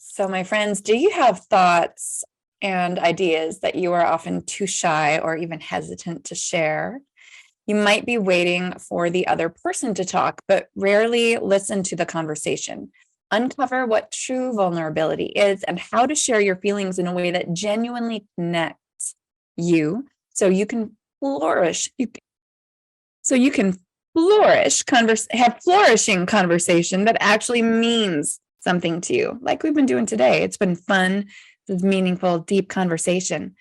So, my friends, do you have thoughts and ideas that you are often too shy or even hesitant to share? You might be waiting for the other person to talk, but rarely listen to the conversation. Uncover what true vulnerability is and how to share your feelings in a way that genuinely connects you so you can flourish. So you can have flourishing conversation that actually means something to you, like we've been doing today. It's been fun. This meaningful, deep conversation.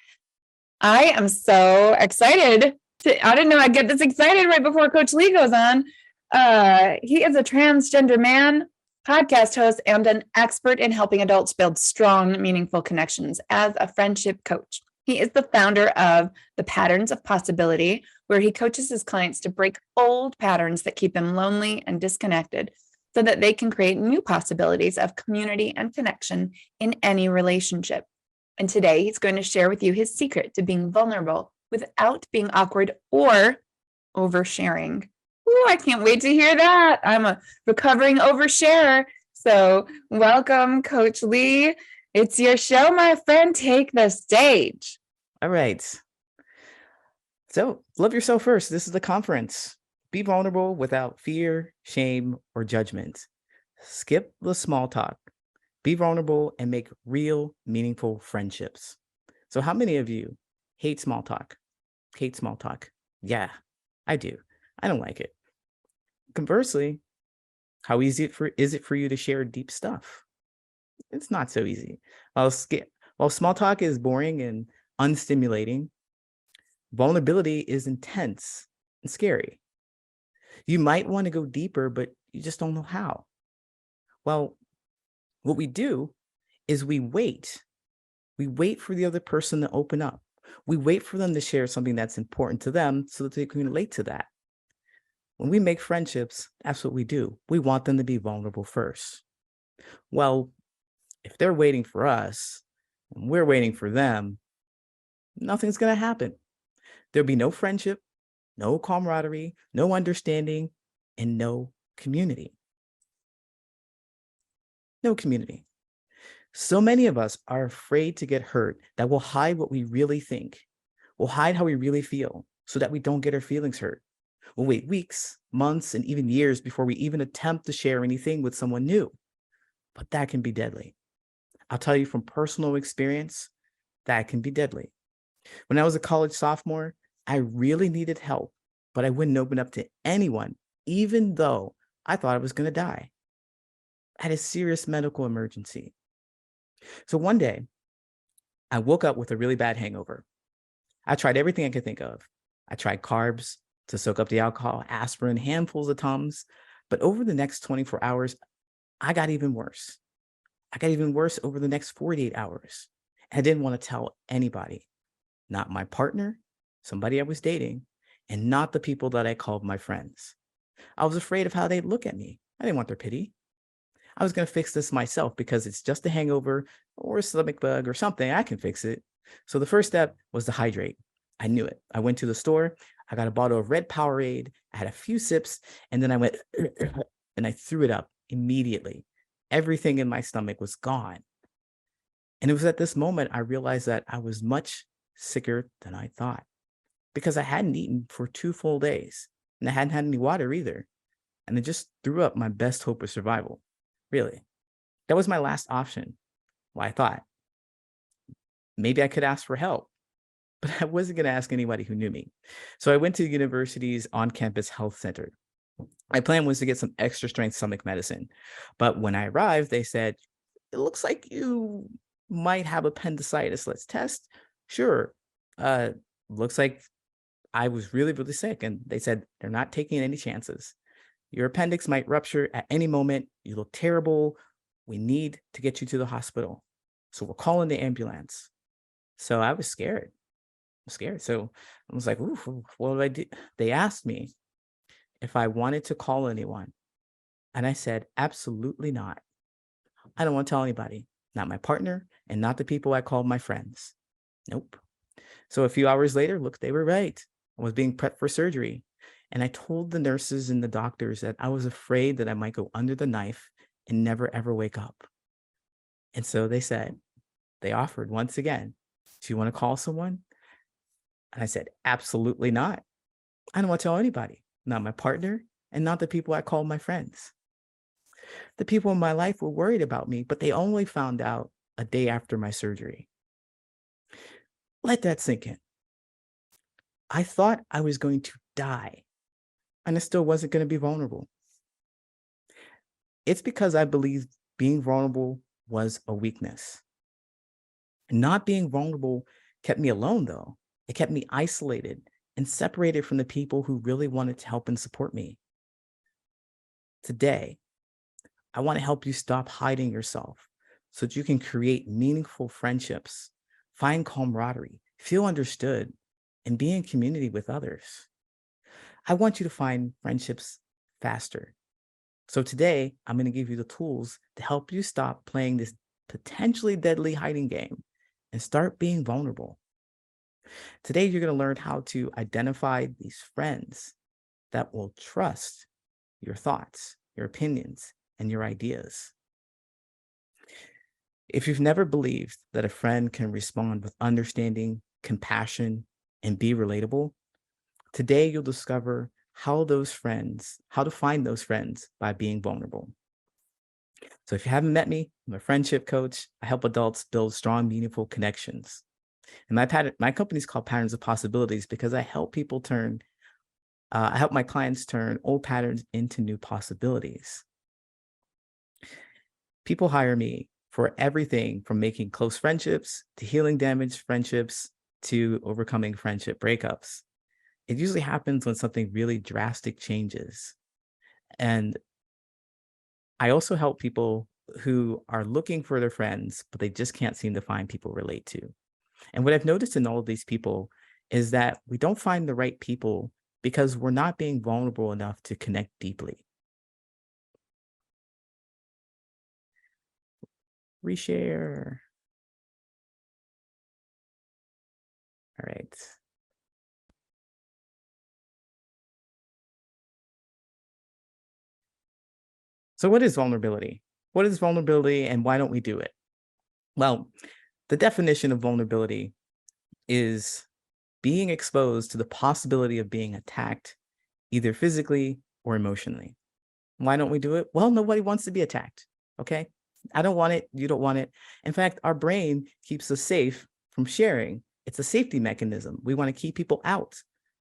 I am so excited. I didn't know I'd get this excited right before Coach Lee goes on. He is a transgender man, podcast host, and an expert in helping adults build strong, meaningful connections as a friendship coach. He is the founder of the Patterns of Possibility, where he coaches his clients to break old patterns that keep them lonely and disconnected so that they can create new possibilities of community and connection in any relationship. And today he's going to share with you his secret to being vulnerable without being awkward or oversharing. Ooh, I can't wait to hear that. I'm a recovering oversharer. So welcome, Coach Lee. It's your show, my friend. Take the stage. All right. So love yourself first. This is the conference. Be vulnerable without fear, shame, or judgment. Skip the small talk. Be vulnerable and make real, meaningful friendships. So how many of you hate small talk? Hate small talk? Yeah, I do. I don't like it. Conversely, how easy is it for you to share deep stuff? It's not so easy. While small talk is boring and unstimulating, vulnerability is intense and scary. You might want to go deeper, but you just don't know how. Well, what we do is we wait. We wait for the other person to open up. We wait for them to share something that's important to them so that they can relate to that. When we make friendships, that's what we do. We want them to be vulnerable first. Well, if they're waiting for us and we're waiting for them, nothing's going to happen. There'll be no friendship, no camaraderie, no understanding, and no community. No community. So many of us are afraid to get hurt that we'll hide what we really think. We'll hide how we really feel so that we don't get our feelings hurt. We'll wait weeks, months, and even years before we even attempt to share anything with someone new. But that can be deadly. I'll tell you from personal experience, that can be deadly. When I was a college sophomore, I really needed help, but I wouldn't open up to anyone, even though I thought I was going to die. I had a serious medical emergency. So one day, I woke up with a really bad hangover. I tried everything I could think of. I tried carbs to soak up the alcohol, aspirin, handfuls of Tums. But over the next 24 hours, I got even worse. I got even worse over the next 48 hours. I didn't want to tell anybody, not my partner, somebody I was dating, and not the people that I called my friends. I was afraid of how they'd look at me. I didn't want their pity. I was going to fix this myself because it's just a hangover or a stomach bug or something. I can fix it. So the first step was to hydrate. I knew it. I went to the store. I got a bottle of red Powerade. I had a few sips, and then I went and I threw it up immediately. Everything in my stomach was gone. And it was at this moment I realized that I was much sicker than I thought because I hadn't eaten for 2 full days and I hadn't had any water either. And I just threw up my best hope of survival. Really. That was my last option. Well, I thought maybe I could ask for help, but I wasn't going to ask anybody who knew me. So I went to the university's on-campus health center. My plan was to get some extra strength stomach medicine. But when I arrived, they said, it looks like you might have appendicitis. Let's test. Sure. Looks like I was really, really sick. And they said, they're not taking any chances. Your appendix might rupture at any moment. You look terrible. We need to get you to the hospital. So we're calling the ambulance. So I was scared. So I was like, ooh, what do I do? They asked me if I wanted to call anyone. And I said, absolutely not. I don't want to tell anybody, not my partner and not the people I called my friends. Nope. So a few hours later, look, they were right. I was being prepped for surgery. And I told the nurses and the doctors that I was afraid that I might go under the knife and never, ever wake up. And so they offered once again, do you want to call someone? And I said, absolutely not. I don't want to tell anybody, not my partner and not the people I call my friends. The people in my life were worried about me, but they only found out a day after my surgery. Let that sink in. I thought I was going to die, and I still wasn't going to be vulnerable. It's because I believed being vulnerable was a weakness. Not being vulnerable kept me alone, though. It kept me isolated and separated from the people who really wanted to help and support me. Today, I want to help you stop hiding yourself so that you can create meaningful friendships, find camaraderie, feel understood, and be in community with others. I want you to find friendships faster. So today, I'm going to give you the tools to help you stop playing this potentially deadly hiding game and start being vulnerable. Today, you're going to learn how to identify these friends that will trust your thoughts, your opinions, and your ideas. If you've never believed that a friend can respond with understanding, compassion, and be relatable, today you'll discover how to find those friends by being vulnerable. So if you haven't met me, I'm a friendship coach. I help adults build strong, meaningful connections. And my company is called Patterns of Possibilities because I help my clients turn old patterns into new possibilities. People hire me for everything from making close friendships to healing damaged friendships to overcoming friendship breakups. It usually happens when something really drastic changes. And I also help people who are looking for their friends, but they just can't seem to find people to relate to. And what I've noticed in all of these people is that we don't find the right people because we're not being vulnerable enough to connect deeply. Reshare. All right. So what is vulnerability? What is vulnerability and why don't we do it? Well, the definition of vulnerability is being exposed to the possibility of being attacked, either physically or emotionally. Why don't we do it? Well, nobody wants to be attacked. Okay. I don't want it. You don't want it. In fact, our brain keeps us safe from sharing. It's a safety mechanism. We want to keep people out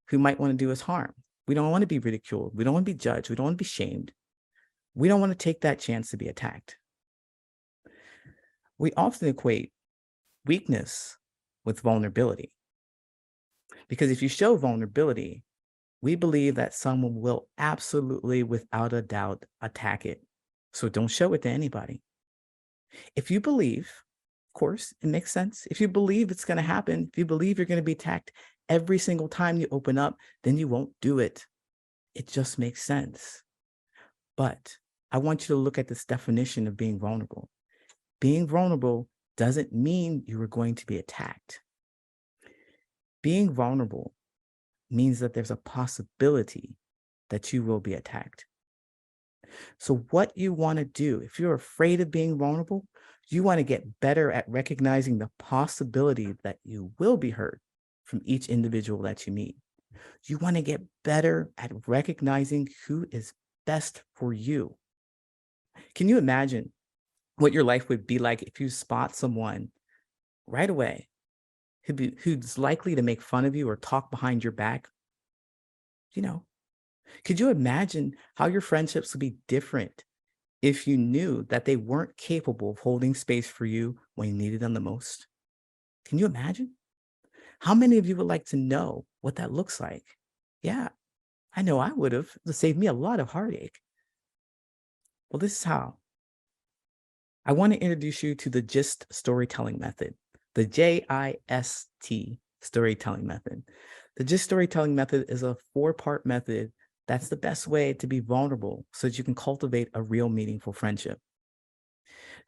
who might want to do us harm. We don't want to be ridiculed. We don't want to be judged. We don't want to be shamed. We don't want to take that chance to be attacked. We often equate weakness with vulnerability because if you show vulnerability, we believe that someone will absolutely, without a doubt, attack it. So don't show it to anybody. If you believe, of course, it makes sense. If you believe it's going to happen, if you believe you're going to be attacked every single time you open up, then you won't do it. It just makes sense. But I want you to look at this definition of being vulnerable. Being vulnerable doesn't mean you are going to be attacked. Being vulnerable means that there's a possibility that you will be attacked. So what you want to do, if you're afraid of being vulnerable, you want to get better at recognizing the possibility that you will be hurt from each individual that you meet. You want to get better at recognizing who is best for you. Can you imagine what your life would be like if you spot someone right away who's likely to make fun of you or talk behind your back? Could you imagine how your friendships would be different if you knew that they weren't capable of holding space for you when you needed them the most? Can you imagine? How many of you would like to know what that looks like? Yeah, I know I would have. It would save me a lot of heartache. Well, this is how. I want to introduce you to the GIST storytelling method, the JIST storytelling method. The GIST storytelling method is a 4-part method that's the best way to be vulnerable so that you can cultivate a real meaningful friendship.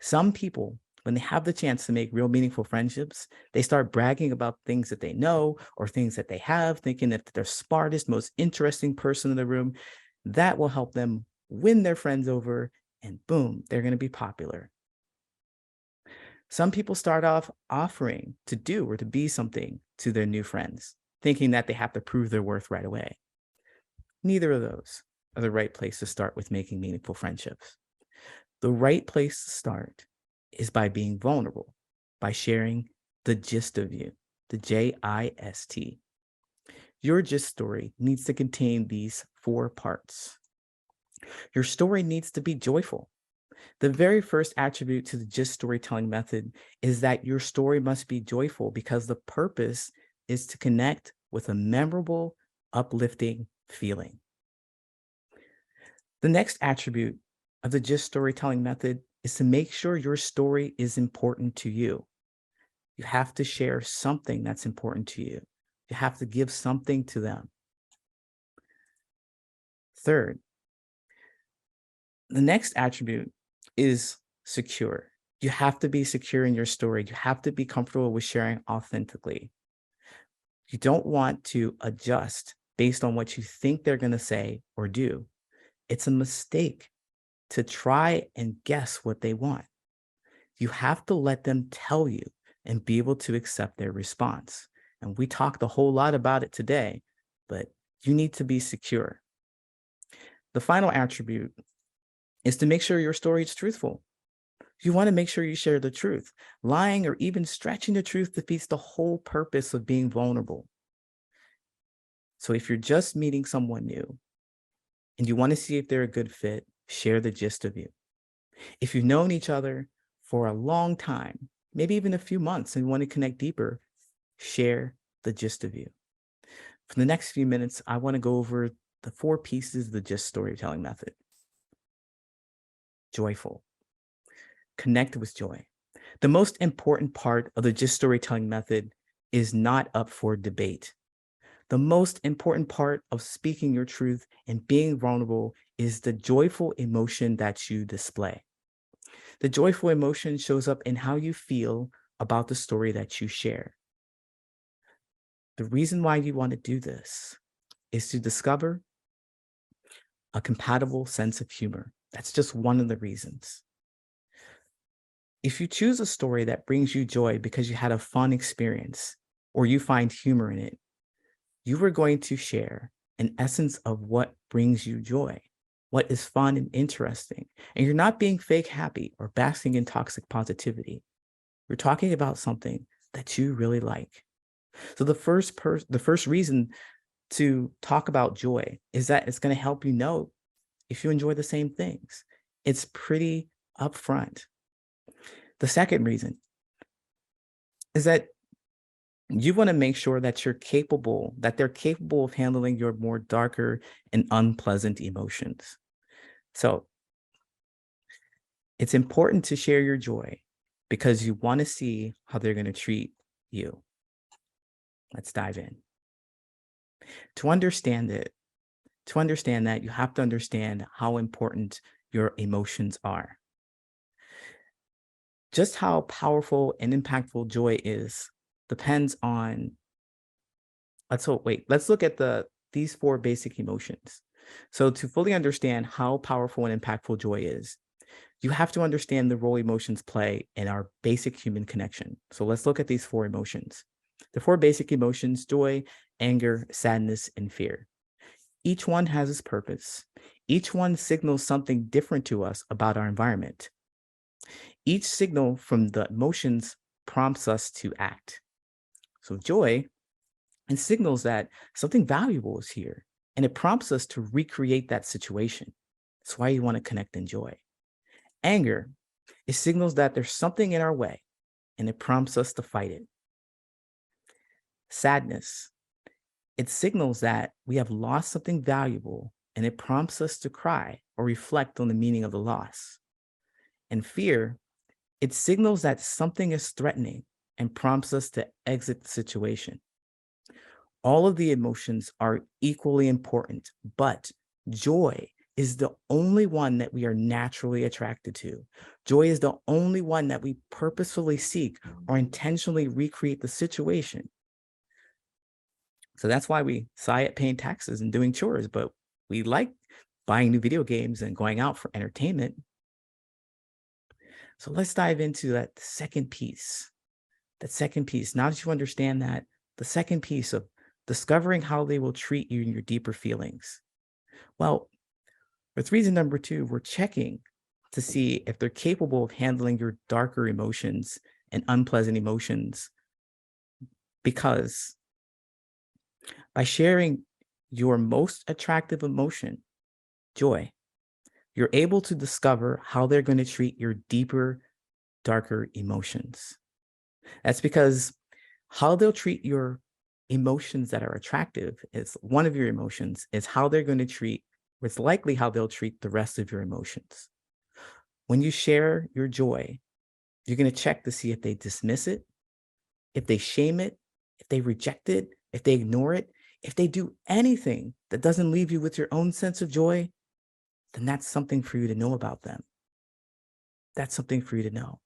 Some people, when they have the chance to make real meaningful friendships, they start bragging about things that they know or things that they have, thinking that they're the smartest, most interesting person in the room. That will help them win their friends over, and boom, they're going to be popular. Some people start off offering to do or to be something to their new friends, thinking that they have to prove their worth right away. Neither of those are the right place to start with making meaningful friendships. The right place to start is by being vulnerable, by sharing the gist of you, the GIST. Your gist story needs to contain these 4 parts. Your story needs to be joyful. The very first attribute to the gist storytelling method is that your story must be joyful because the purpose is to connect with a memorable, uplifting feeling. The next attribute of the gist storytelling method is to make sure your story is important to you. You have to share something that's important to you. You have to give something to them. Third, the next attribute is secure. You have to be secure in your story. You have to be comfortable with sharing authentically. You don't want to adjust based on what you think they're going to say or do. It's a mistake to try and guess what they want. You have to let them tell you and be able to accept their response. And we talked a whole lot about it today, but you need to be secure. The final attribute is to make sure your story is truthful. You want to make sure you share the truth. Lying or even stretching the truth defeats the whole purpose of being vulnerable. So if you're just meeting someone new and you want to see if they're a good fit, share the gist of you. If you've known each other for a long time, maybe even a few months, and want to connect deeper, share the gist of you. For the next few minutes, I want to go over the 4 pieces of the gist storytelling method. Joyful. Connect with joy. The most important part of the gist storytelling method is not up for debate. The most important part of speaking your truth and being vulnerable is the joyful emotion that you display. The joyful emotion shows up in how you feel about the story that you share. The reason why you want to do this is to discover a compatible sense of humor. That's just one of the reasons. If you choose a story that brings you joy because you had a fun experience or you find humor in it, you are going to share an essence of what brings you joy, what is fun and interesting. And you're not being fake happy or basking in toxic positivity. You're talking about something that you really like. So the first reason to talk about joy is that it's going to help you know if you enjoy the same things. It's pretty upfront. The second reason is that you want to make sure that they're capable of handling your more darker and unpleasant emotions. So it's important to share your joy because you want to see how they're going to treat you. Let's dive in. To understand that, you have to understand how important your emotions are. Just how powerful and impactful joy is depends on, let's look at these 4 basic emotions. So to fully understand how powerful and impactful joy is, you have to understand the role emotions play in our basic human connection. So let's look at these 4 emotions. The 4 basic emotions: joy, anger, sadness, and fear. Each one has its purpose. Each one signals something different to us about our environment. Each signal from the emotions prompts us to act. So joy, it signals that something valuable is here, and it prompts us to recreate that situation. That's why you want to connect in joy. Anger, it signals that there's something in our way, and it prompts us to fight it. Sadness, it signals that we have lost something valuable, and it prompts us to cry or reflect on the meaning of the loss. And fear, it signals that something is threatening and prompts us to exit the situation. All of the emotions are equally important, but joy is the only one that we are naturally attracted to. Joy is the only one that we purposefully seek or intentionally recreate the situation. So that's why we sigh at paying taxes and doing chores, but we like buying new video games and going out for entertainment. So let's dive into that second piece. That second piece. Now that you understand that, the second piece of discovering how they will treat you in your deeper feelings. Well, with reason number two, we're checking to see if they're capable of handling your darker emotions and unpleasant emotions, because by sharing your most attractive emotion, joy, you're able to discover how they're going to treat your deeper, darker emotions. That's because how they'll treat your emotions that are attractive is one of your emotions, is how they're going to treat, it's likely how they'll treat the rest of your emotions. When you share your joy, you're going to check to see if they dismiss it, if they shame it, if they reject it, if they ignore it, if they do anything that doesn't leave you with your own sense of joy, then that's something for you to know about them. That's something for you to know.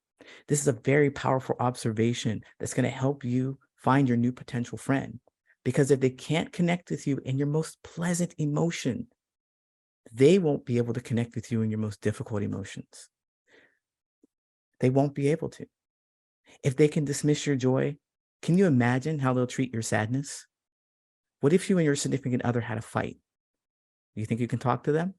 This is a very powerful observation that's going to help you find your new potential friend. Because if they can't connect with you in your most pleasant emotion, they won't be able to connect with you in your most difficult emotions. They won't be able to. If they can dismiss your joy, can you imagine how they'll treat your sadness? What if you and your significant other had a fight? Do you think you can talk to them?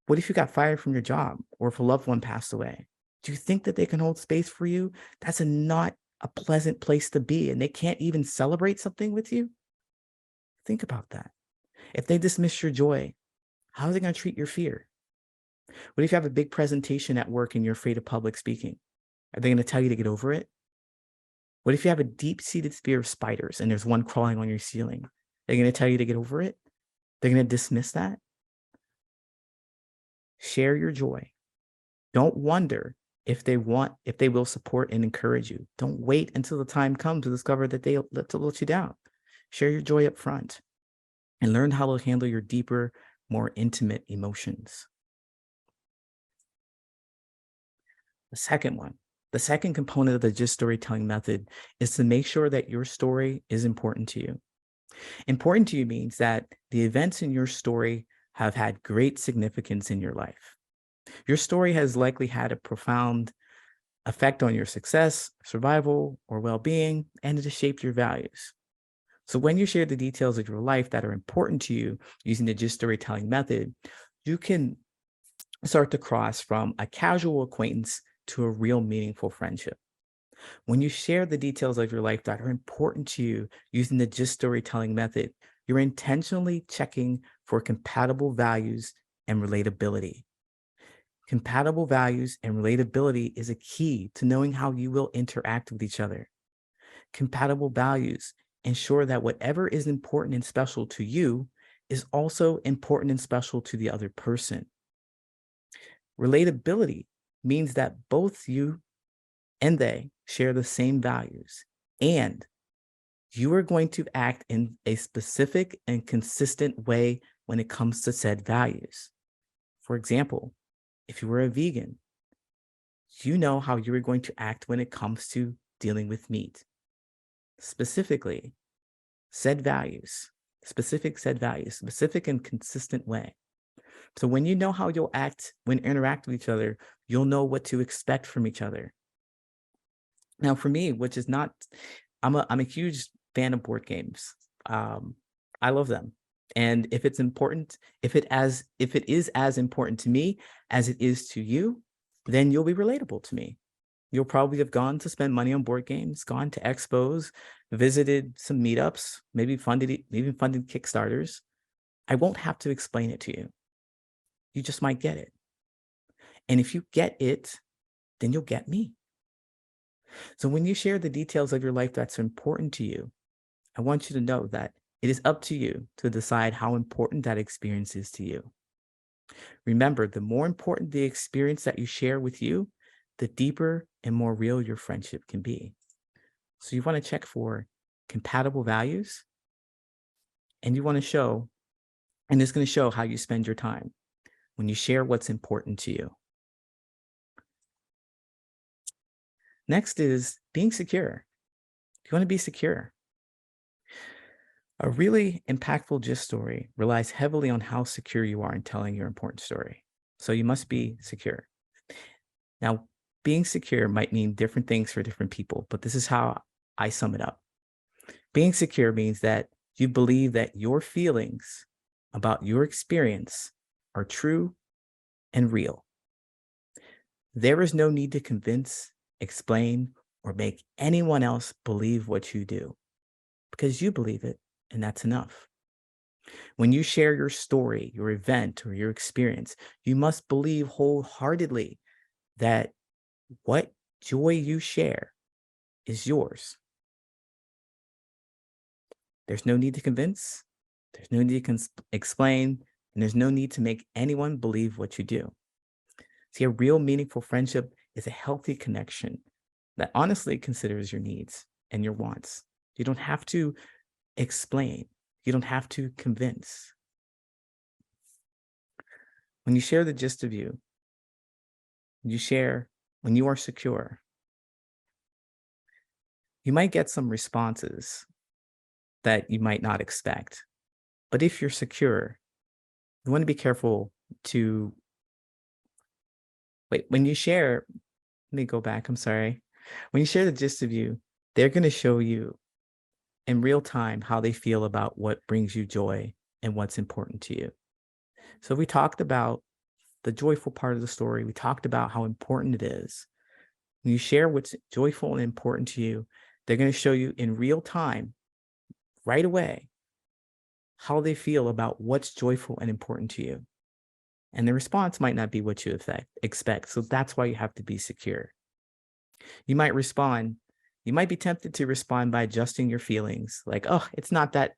What if you got fired from your job, or if a loved one passed away? Do you think that they can hold space for you? That's not a pleasant place to be, and they can't even celebrate something with you? Think about that. If they dismiss your joy, how are they going to treat your fear? What if you have a big presentation at work and you're afraid of public speaking? Are they going to tell you to get over it? What if you have a deep-seated fear of spiders and there's one crawling on your ceiling? They're going to tell you to get over it? They're going to dismiss that? Share your joy. Don't wonder if they will support and encourage you. Don't wait until the time comes to discover that they let you down. Share your joy up front and learn how to handle your deeper, more intimate emotions. The second component of the GIST storytelling method is to make sure that your story is important to you. Important to you means that the events in your story have had great significance in your life. Your story has likely had a profound effect on your success, survival, or well-being, and it has shaped your values. So when you share the details of your life that are important to you using the GIST storytelling method, you can start to cross from a casual acquaintance to a real meaningful friendship. When you share the details of your life that are important to you using the GIST storytelling method, you're intentionally checking for compatible values and relatability. Compatible values and relatability is a key to knowing how you will interact with each other. Compatible values ensure that whatever is important and special to you is also important and special to the other person. Relatability means that both you and they share the same values, and you are going to act in a specific and consistent way when it comes to said values. For example, if you were a vegan, you know how you are going to act when it comes to dealing with meat. Specifically, said values, specific and consistent way. So when you know how you'll act when interact with each other, you'll know what to expect from each other. Now, for me, which is not, I'm a huge fan of board games. I love them, and if it's important, if it is as important to me as it is to you, then you'll be relatable to me. You'll probably have gone to spend money on board games, gone to expos, visited some meetups, maybe funded Kickstarters. I won't have to explain it to you. You just might get it. And if you get it, then you'll get me. So when you share the details of your life that's important to you, I want you to know that it is up to you to decide how important that experience is to you. Remember, the more important the experience that you share with you, the deeper and more real your friendship can be. So you want to check for compatible values, and you want to show, and it's going to show how you spend your time when you share what's important to you. Next is being secure. You want to be secure. A really impactful GIST story relies heavily on how secure you are in telling your important story. So you must be secure. Now, being secure might mean different things for different people, but this is how I sum it up. Being secure means that you believe that your feelings about your experience are true and real. There is no need to convince, explain, or make anyone else believe what you do because you believe it, and that's enough. When you share your story, your event, or your experience, you must believe wholeheartedly that what joy you share is yours. There's no need to convince, there's no need to explain, and there's no need to make anyone believe what you do. See, a real meaningful friendship is a healthy connection that honestly considers your needs and your wants. You don't have to explain, you don't have to convince. When you share the gist of you, you share when you are secure, you might get some responses that you might not expect. But if you're secure, you want to be careful to wait. When you share, let me go back. I'm sorry. When you share the gist of you, they're going to show you in real time how they feel about what brings you joy and what's important to you. So we talked about the joyful part of the story. We talked about how important it is. When you share what's joyful and important to you, they're going to show you in real time, right away, how they feel about what's joyful and important to you. And the response might not be what you expect. So that's why you have to be secure. You might respond, you might be tempted to respond by adjusting your feelings, like, oh, it's not that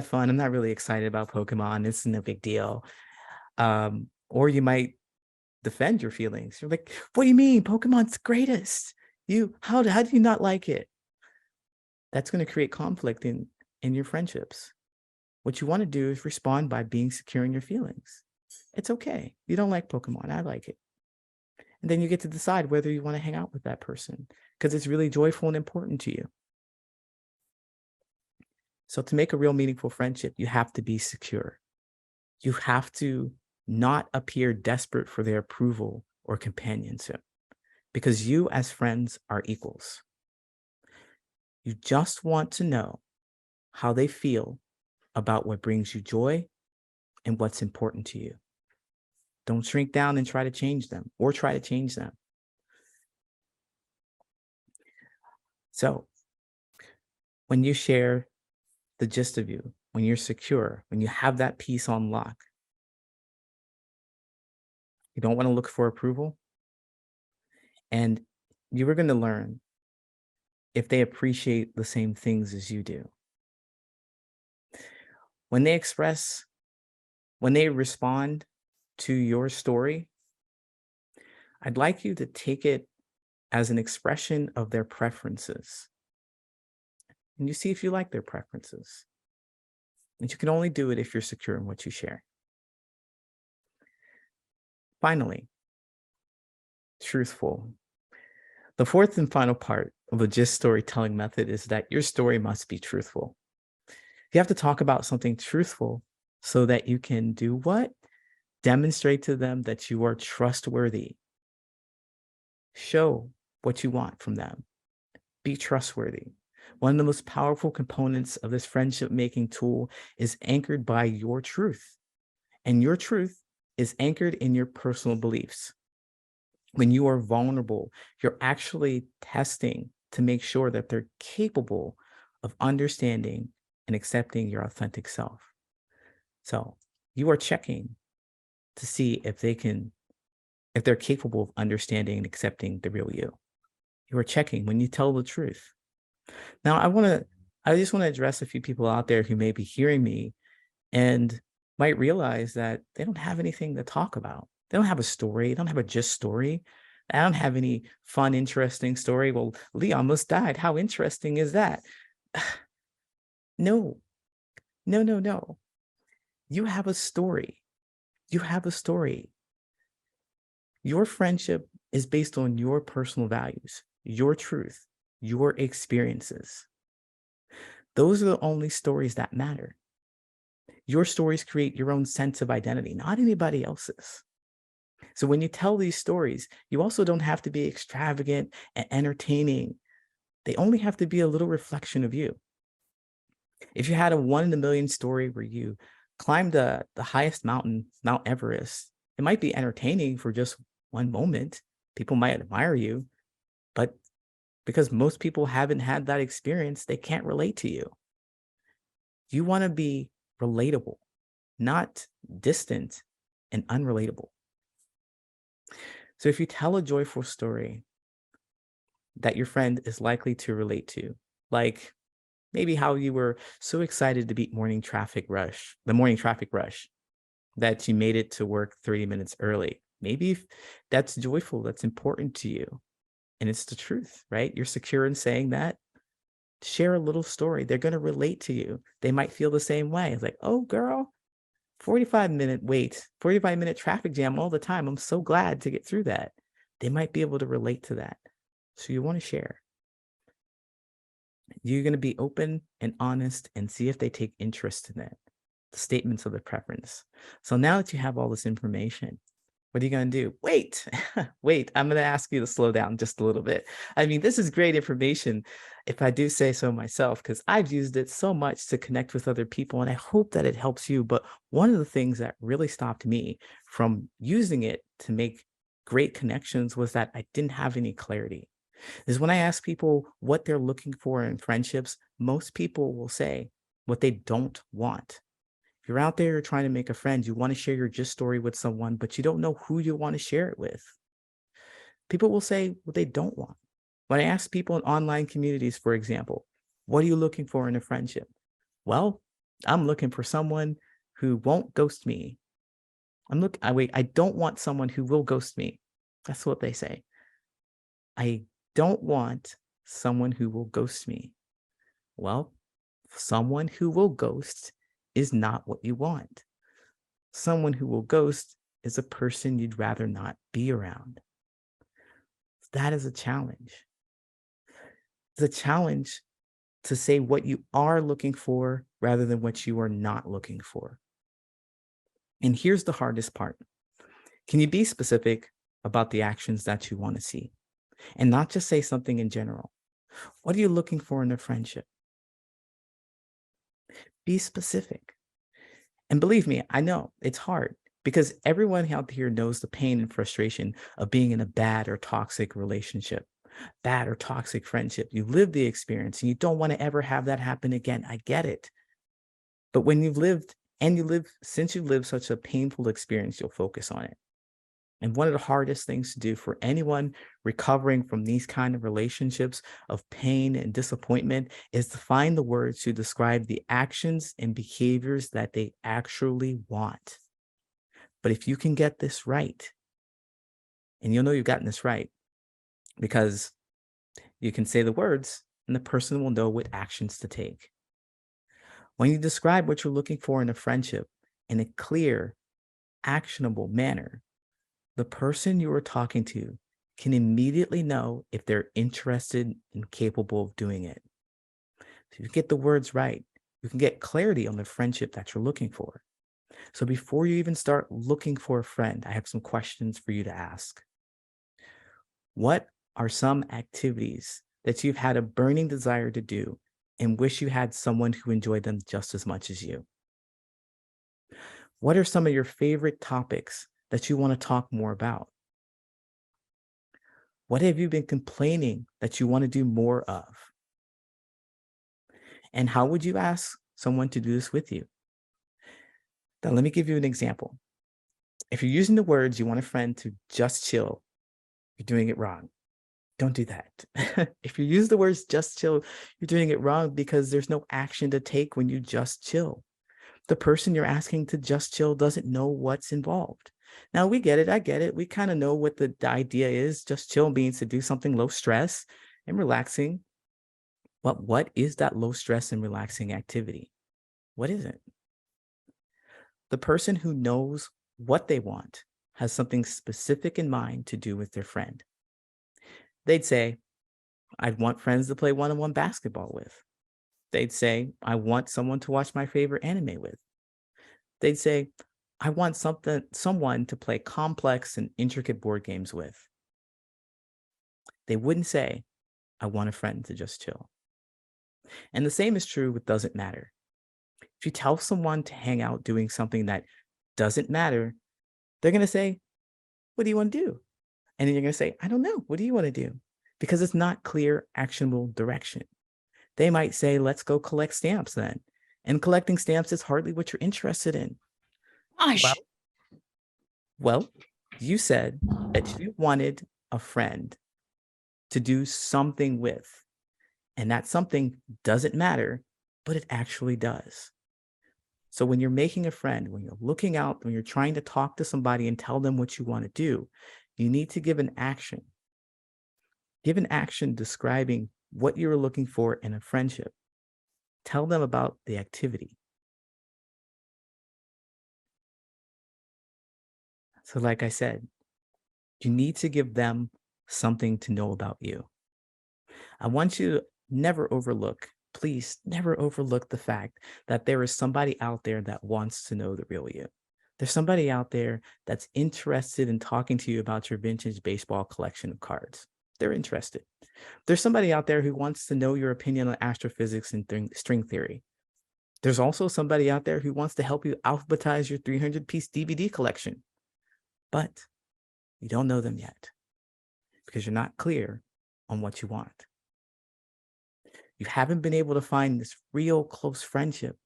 fun. I'm not really excited about Pokemon. It's no big deal. Or you might defend your feelings. You're like, what do you mean? Pokemon's greatest. How do you not like it? That's going to create conflict in your friendships. What you want to do is respond by being secure in your feelings. It's okay. You don't like Pokemon. I like it. And then you get to decide whether you want to hang out with that person because it's really joyful and important to you. So to make a real meaningful friendship, you have to be secure. You have to not appear desperate for their approval or companionship because you as friends are equals. You just want to know how they feel about what brings you joy and what's important to you. Don't shrink down and try to change them or try to change them. So when you share the gist of you, when you're secure, when you have that peace on lock, you don't want to look for approval. And you are going to learn if they appreciate the same things as you do. When they respond to your story, I'd like you to take it as an expression of their preferences. And you see if you like their preferences. And you can only do it if you're secure in what you share. Finally, truthful. The fourth and final part of the gist storytelling method is that your story must be truthful. You have to talk about something truthful so that you can do what? Demonstrate to them that you are trustworthy. Show what you want from them. Be trustworthy. One of the most powerful components of this friendship making tool is anchored by your truth. And your truth is anchored in your personal beliefs. When you are vulnerable, you're actually testing to make sure that they're capable of understanding and accepting your authentic self. So you are checking to see if they're capable of understanding and accepting the real you. You are checking when you tell the truth. Now, I just want to address a few people out there who may be hearing me and might realize that they don't have anything to talk about. They don't have a story. They don't have a just story. I don't have any fun, interesting story. Well, Lee almost died. How interesting is that? No. You have a story. You have a story. Your friendship is based on your personal values, your truth, your experiences. Those are the only stories that matter. Your stories create your own sense of identity, not anybody else's. So when you tell these stories, you also don't have to be extravagant and entertaining. They only have to be a little reflection of you. If you had a one in a million story where you climbed the highest mountain, Mount Everest, it might be entertaining for just one moment. People might admire you, but because most people haven't had that experience, they can't relate to you. You want to be relatable, not distant and unrelatable. So if you tell a joyful story that your friend is likely to relate to, like maybe how you were so excited to beat the morning traffic rush, that you made it to work 30 minutes early. Maybe if that's joyful, that's important to you. And it's the truth, right? You're secure in saying that. Share a little story. They're going to relate to you. They might feel the same way. It's like, oh, girl, 45-minute traffic jam all the time. I'm so glad to get through that. They might be able to relate to that. So you want to share. You're going to be open and honest and see if they take interest in it, the statements of their preference. So now that you have all this information, what are you going to do? Wait, wait, I'm going to ask you to slow down just a little bit. I mean, this is great information, if I do say so myself, because I've used it so much to connect with other people, and I hope that it helps you. But one of the things that really stopped me from using it to make great connections was that I didn't have any clarity. Is when I ask people what they're looking for in friendships, most people will say what they don't want. If you're out there, you're trying to make a friend, you want to share your gist story with someone, but you don't know who you want to share it with. People will say what they don't want. When I ask people in online communities, for example, what are you looking for in a friendship? Well, I'm looking for someone who won't ghost me. I don't want someone who will ghost me. That's what they say. I don't want someone who will ghost me. Well, someone who will ghost is not what you want. Someone who will ghost is a person you'd rather not be around. That is a challenge. It's a challenge to say what you are looking for rather than what you are not looking for. And here's the hardest part. Can you be specific about the actions that you want to see and not just say something in general? What are you looking for in a friendship? Be specific. And believe me, I know it's hard because everyone out here knows the pain and frustration of being in a bad or toxic relationship, bad or toxic friendship. You live the experience and you don't want to ever have that happen again. I get it. But when since you've lived such a painful experience, you'll focus on it. And one of the hardest things to do for anyone recovering from these kind of relationships of pain and disappointment is to find the words to describe the actions and behaviors that they actually want. But if you can get this right, and you'll know you've gotten this right because you can say the words and the person will know what actions to take. When you describe what you're looking for in a friendship in a clear, actionable manner, the person you are talking to can immediately know if they're interested and capable of doing it. If you get the words right, you can get clarity on the friendship that you're looking for. So before you even start looking for a friend, I have some questions for you to ask. What are some activities that you've had a burning desire to do and wish you had someone who enjoyed them just as much as you? What are some of your favorite topics that you want to talk more about? What have you been complaining that you want to do more of? And how would you ask someone to do this with you? Now, let me give you an example. If you're using the words you want a friend to just chill, you're doing it wrong. Don't do that. If you use the words just chill, you're doing it wrong because there's no action to take when you just chill. The person you're asking to just chill doesn't know what's involved. Now, we get it. I get it. We kind of know what the idea is. Just chill means to do something low stress and relaxing. But what is that low stress and relaxing activity? What is it? The person who knows what they want has something specific in mind to do with their friend. They'd say, I'd want friends to play one-on-one basketball with. They'd say, I want someone to watch my favorite anime with. They'd say, I want someone to play complex and intricate board games with. They wouldn't say, I want a friend to just chill. And the same is true with doesn't matter. If you tell someone to hang out doing something that doesn't matter, they're going to say, what do you want to do? And then you're going to say, I don't know. What do you want to do? Because it's not clear, actionable direction. They might say, let's go collect stamps then. And collecting stamps is hardly what you're interested in. Gosh. Well, you said that you wanted a friend to do something with, and that something doesn't matter, but it actually does. So when you're making a friend, when you're looking out, when you're trying to talk to somebody and tell them what you want to do, you need to give an action. Give an action describing what you're looking for in a friendship. Tell them about the activity. So like I said, you need to give them something to know about you. I want you to never overlook, please never overlook the fact that there is somebody out there that wants to know the real you. There's somebody out there that's interested in talking to you about your vintage baseball collection of cards. They're interested. There's somebody out there who wants to know your opinion on astrophysics and string theory. There's also somebody out there who wants to help you alphabetize your 300-piece DVD collection. But you don't know them yet because you're not clear on what you want. You haven't been able to find this real close friendship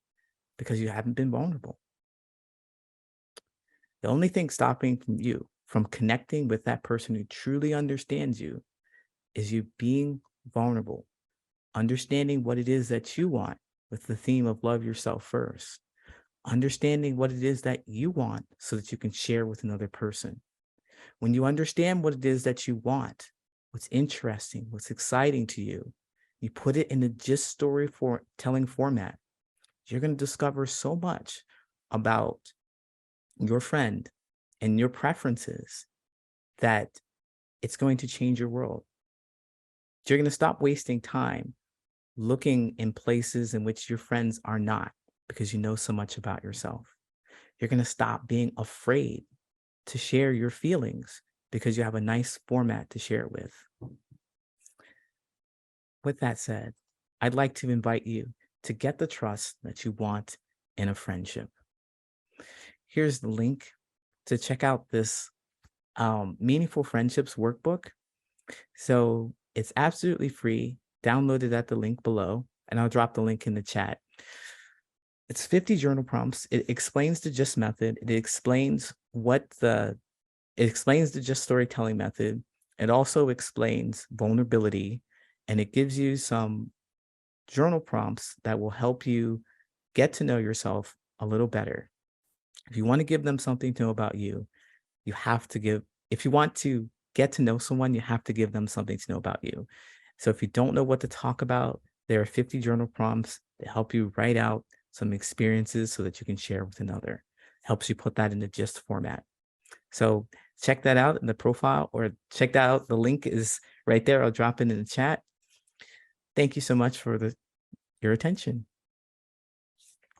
because you haven't been vulnerable. The only thing stopping you from connecting with that person who truly understands you is you being vulnerable, understanding what it is that you want with the theme of love yourself first, understanding what it is that you want so that you can share with another person. When you understand what it is that you want, what's interesting, what's exciting to you, you put it in a just story for telling format, you're going to discover so much about your friend and your preferences that it's going to change your world. You're going to stop wasting time looking in places in which your friends are not because you know so much about yourself. You're going to stop being afraid to share your feelings because you have a nice format to share it with. With that said, I'd like to invite you to get the trust that you want in a friendship. Here's the link to check out this Meaningful Friendships workbook. So it's absolutely free. Download it at the link below, and I'll drop the link in the chat. It's 50 journal prompts. It explains the GIST method. It explains the GIST storytelling method. It also explains vulnerability, and it gives you some journal prompts that will help you get to know yourself a little better. If you want to give them something to know about you, if you want to get to know someone, you have to give them something to know about you. So if you don't know what to talk about, there are 50 journal prompts that help you write out some experiences so that you can share with another. Helps you put that in the GIST format. So check that out in the profile, or check that out. The link is right there. I'll drop it in the chat. Thank you so much for your attention.